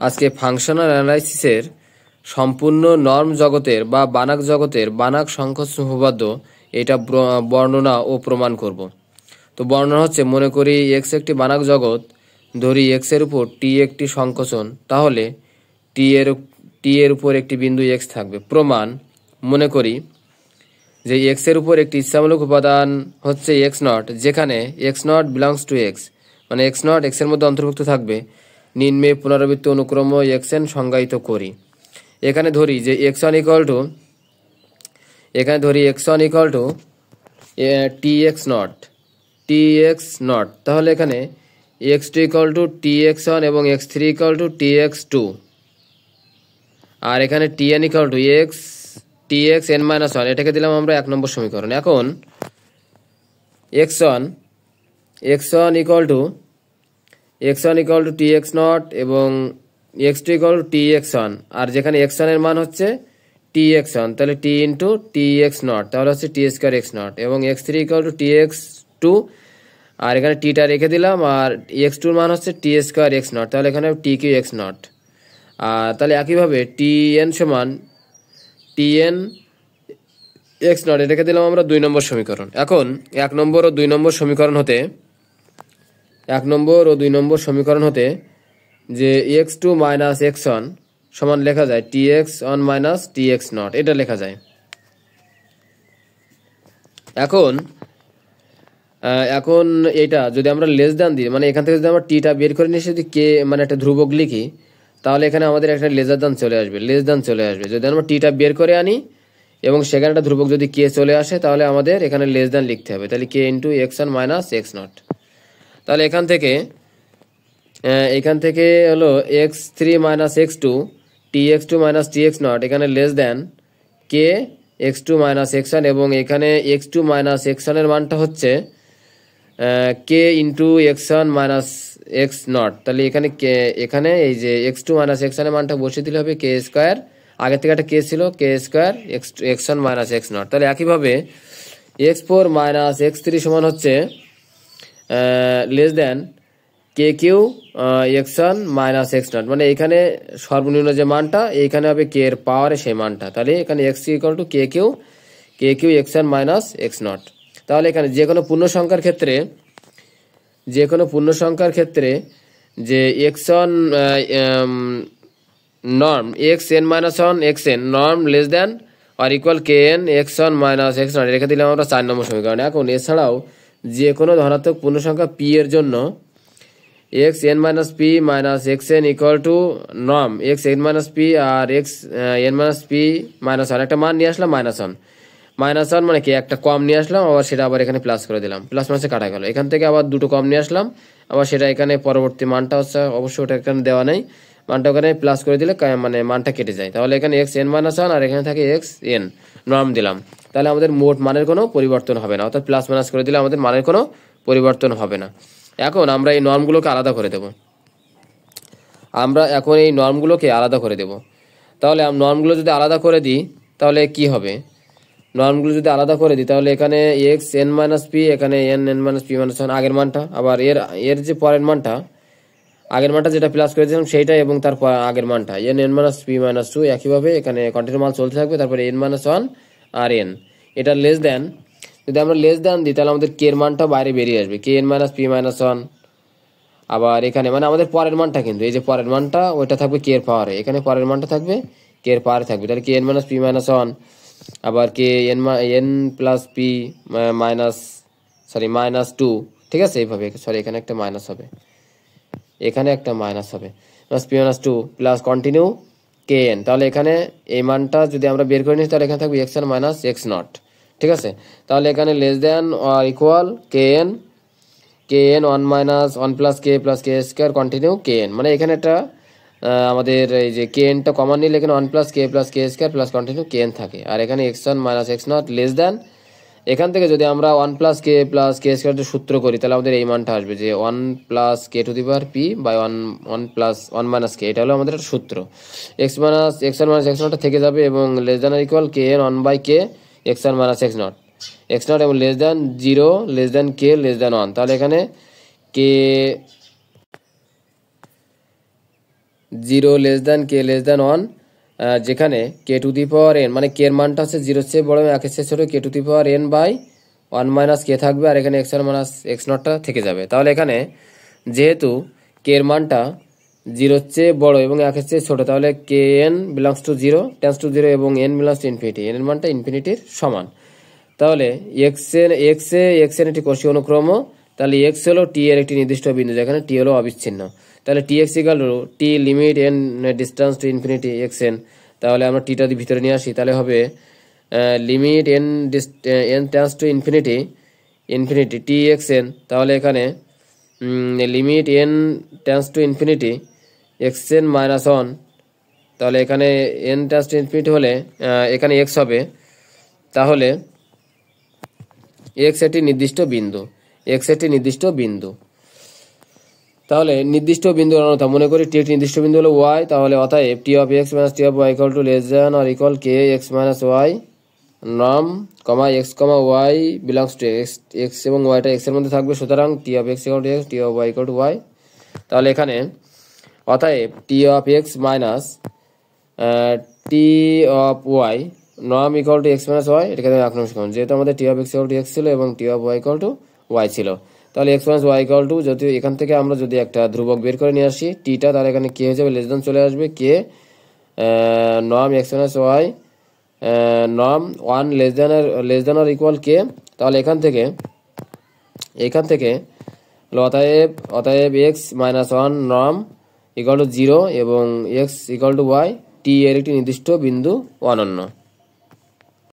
আজকে ফাংশনাল অ্যানালাইসিসের সম্পূর্ণ নর্ম জগতের বা বানাক জগতের বানাক সংকোচন উপপাদ্য এটা বর্ণনা ও প্রমাণ করব। তো বর্ণনা হচ্ছে, মনে করি এক্স একটি বানাক জগৎ, ধরি এক্স এর উপর টি একটি সংকোচন, তাহলে টি এর উপর একটি বিন্দু এক্স থাকবে। প্রমাণ, মনে করি যে এক্স এর উপর একটি ইচ্ছামূলক উপাদান হচ্ছে এক্স নট, যেখানে x not belongs to x, মানে এক্স নট এক্স এর মধ্যে অন্তর্ভুক্ত থাকবে। নিম্নে পুনরাবৃত্ত অনুক্রম এক্স এন সংজ্ঞায়িত করি। এখানে ধরি যে x one equal to t x naught, তাহলে এখানে x two equal to t x one এবং x three equal to t x two, আর এখানে t n equal to t x n minus one, এটাকে দিলাম আমরা 1 নম্বর সমীকরণ। এখন x one equal to t x naught এবং x two equal to t x one, আর যেখানে এক্স ওয়ান এর মান হচ্ছে টি এক্স ওয়ান, তাহলে t into t x naught, তাহলে হচ্ছে টি স্কোয়ার এক্স নট, এবং x three equal to t x two, আর এখানে টিটা রেখে দিলাম, আর এক্স টুর মান হচ্ছে টি স্কোয়ার এক্স নট, তাহলে এখানে টি কিউ এক্স নট। আর তাহলে একইভাবে টি এন সমান টি এন এক্স নট, এটাকে দিলাম আমরা 2 নম্বর সমীকরণ। এখন 1 নম্বর ও 2 নম্বর সমীকরণ হতে যে x two minus x one সমান লেখা যায় t x one minus t x naught, এটা লেখা যায়। এখন এটা যদি আমরা লেস দেন দিই, মানে এখান থেকে যদি আমরা টিটা বের করে নিয়ে যদি কে মানে একটা ধ্রুবক লিখি, তাহলে এখানে আমাদের একটা লেস দেন চলে আসবে। যদি আমরা টিটা বের করে আনি এবং সেখানে একটা ধ্রুবক যদি কে চলে আসে, তাহলে আমাদের এখানে লেস দেন লিখতে হবে, তাহলে k into x one minus x naught. তাহলে এখান থেকে হলো x three minus x two t x two minus t x naught, এখানে less than k x two minus x one, এবং এখানে এক্স টু মাইনাস এক্স ওয়ানের মানটা হচ্ছে k into x one minus x naught. তাহলে এখানে এই যে এক্স টু মাইনাস এক্স ওয়ানের মানটা বসিয়ে দিলে হবে কে স্কোয়ার, আগের থেকে একটা কে ছিল k square x one minus x naught. তাহলে একইভাবে x four minus x three সমান হচ্ছে less than k q x one minus x naught, মানে এখানে সর্বনিম্ন যে মানটা এইখানে হবে কে এর পাওয়ারে সেই মানটা, তাহলে এখানে x equal to k q x one minus x naught. তাহলে এখানে যে কোনো পূর্ণ সংখ্যার ক্ষেত্রে যে x one norm x n minus one x n norm less than আর equal k n x one minus x naught, রেখে দিলাম আমরা 4 নম্বর সমীকরণ। এখন এছাড়াও যে কোনো ধনাত্মক পূর্ণ সংখ্যা পি এর জন্য x n minus p minus x n equal to norm x n minus p আর x n minus p minus one, একটা মান নিয়ে আসলাম মাইনাস ওয়ান মানে কি একটা কম নিয়ে আসলাম, আবার সেটা আবার এখানে প্লাস করে দিলাম, প্লাস মাইনাসে কাটা গেল। এখান থেকে আবার দুটো কম নিয়ে আসলাম, আবার সেটা এখানে পরবর্তী মানটা হচ্ছে অবশ্যই ওটা এখানে দেওয়া নেই, মানটা ওখানে প্লাস করে দিলে মানে মানটা কেটে যায়। তাহলে এখানে এক্স এন মাইনাস ওয়ান আর এখানে থাকে এক্স এন নর্ম দিলাম, তাহলে আমাদের মোট মানের কোনো পরিবর্তন হবে না, অর্থাৎ প্লাস মাইনাস করে দিলে আমাদের মানের কোনো পরিবর্তন হবে না। এখন আমরা এই নর্মগুলোকে আলাদা করে দেব। তাহলে নর্মগুলো যদি আলাদা করে দিই তাহলে কি হবে? তাহলে এখানে এক্স এন মাইনাস পি, এখানে N minus p minus one আগের মানটা, আবার এর যে পরের মানটা আগের মানটা যেটা প্লাস করে দিয়েছিলাম সেইটা, এবং তারপর আগের মানটা n minus p minus two, একইভাবে এখানে কন্টিনিউ মান চলতে থাকবে। তারপরে এন মাইনাস ওয়ান আর এন, এটা লেস দেন, যদি আমরা লেস দেন দিই তাহলে আমাদের কে এর মানটা বাইরে বেরিয়ে আসবে, কে n minus p minus one. আবার এখানে মানে আমাদের পরের মানটা, কিন্তু এই যে পরের মানটা ওইটা থাকবে কে এর পাওয়ারে, এখানে পরের মানটা থাকবে কে এর পাওয়ারে থাকবে, তাহলে k n minus p minus one, আবার k n plus p minus two, ঠিক আছে এইভাবে। এখানে একটা মাইনাস হবে, plus p minus two plus continue k n. তাহলে এখানে এই মানটা যদি আমরা বের করে নিই তাহলে এখানে থাকবে x one minus x not, ঠিক আছে। তাহলে এখানে less than or equal k n one minus one plus k square continue k N, মানে এখানে একটা আমাদের এই যে কে এনটা কমন নিলে এখানে one plus k square plus continue k n থাকে, আর এখানে x one minus x naught less than. এখান থেকে যদি আমরা ওয়ান প্লাস কে স্কোয়ার সূত্র করি তাহলে আমাদের এই মানটা আসবে যে one plus k to the power p by one plus one minus k, এটা হলো আমাদের একটা সূত্র। এক্স ওয়ান মাইনাস এক্স নটটা থেকে যাবে এবং লেস দেন আর equal k n one by k x one minus x naught এবং less than zero less than k less than one. তাহলে এখানে k 0 less than k less than 1, যেখানে কে to the power N মানে কে এর মানটা হচ্ছে 0 এর চেয়ে বড় এবং 1 এর চেয়ে ছোট, k to the power n by 1 minus k থাকবে, আর এখানে এক্স ওয়ান মাইনাস এক্স নটটা থেকে যাবে। তাহলে এখানে যেহেতু কে এর মানটা 0 এর চেয়ে বড় এবং 1 এর চেয়ে ছোট, তাহলে k N belongs to 0 tends to 0 এবং N belongs to infinity, N এর মানটা ইনফিনিটির সমান। তাহলে এক্স এর একটি কোষীয় অনুক্রম, তাহলে এক্স হলো টি এর একটি নির্দিষ্ট বিন্দু যেখানে টি হলো অবিচ্ছিন্ন। তাহলে t x equal to t limit n tends to infinity x n. তাহলে আমরা টিটা ভিতরে নিয়ে আসি, তাহলে হবে limit n tends to infinity t x n. তাহলে এখানে limit n tends to infinity x n minus 1, তাহলে এখানে এন টেন্স টু ইনফিনিটি হলে এখানে এক্স হবে, তাহলে এক্স একটি নির্দিষ্ট বিন্দু, তাহলে নির্দিষ্ট বিন্দু অনন্যতা মনে করি টি একটি নির্দিষ্ট বিন্দু হলো ওয়াই, তাহলে অতএব t of x minus t of y equal to less than or equal k x minus y norm x y belongs to x এবং ওয়াইটা এক্স এর মধ্যে থাকবে, সুতরাং t of x equal to x, t of y equal to y. তাহলে এখানে অতএব t of x minus t of y norm equal to x minus y, এটাকে আমি 1 নম্বর সমীকরণ, যেহেতু আমাদের টি of x equal to x ছিল এবং t of y equal to y ছিল, তাহলে x minus y equal to, যদি এখান থেকে আমরা যদি একটা ধ্রুবক বের করে নিয়ে আসি টিটা, তাহলে এখানে কে হয়ে যাবে লেস দ্যান চলে আসবে k norm x minus y norm 1 less than or equal k. তাহলে এখান থেকে অতএব x minus 1 norm equal to 0 এবং x equal to y, t এর একটি নির্দিষ্ট বিন্দু অনন্য।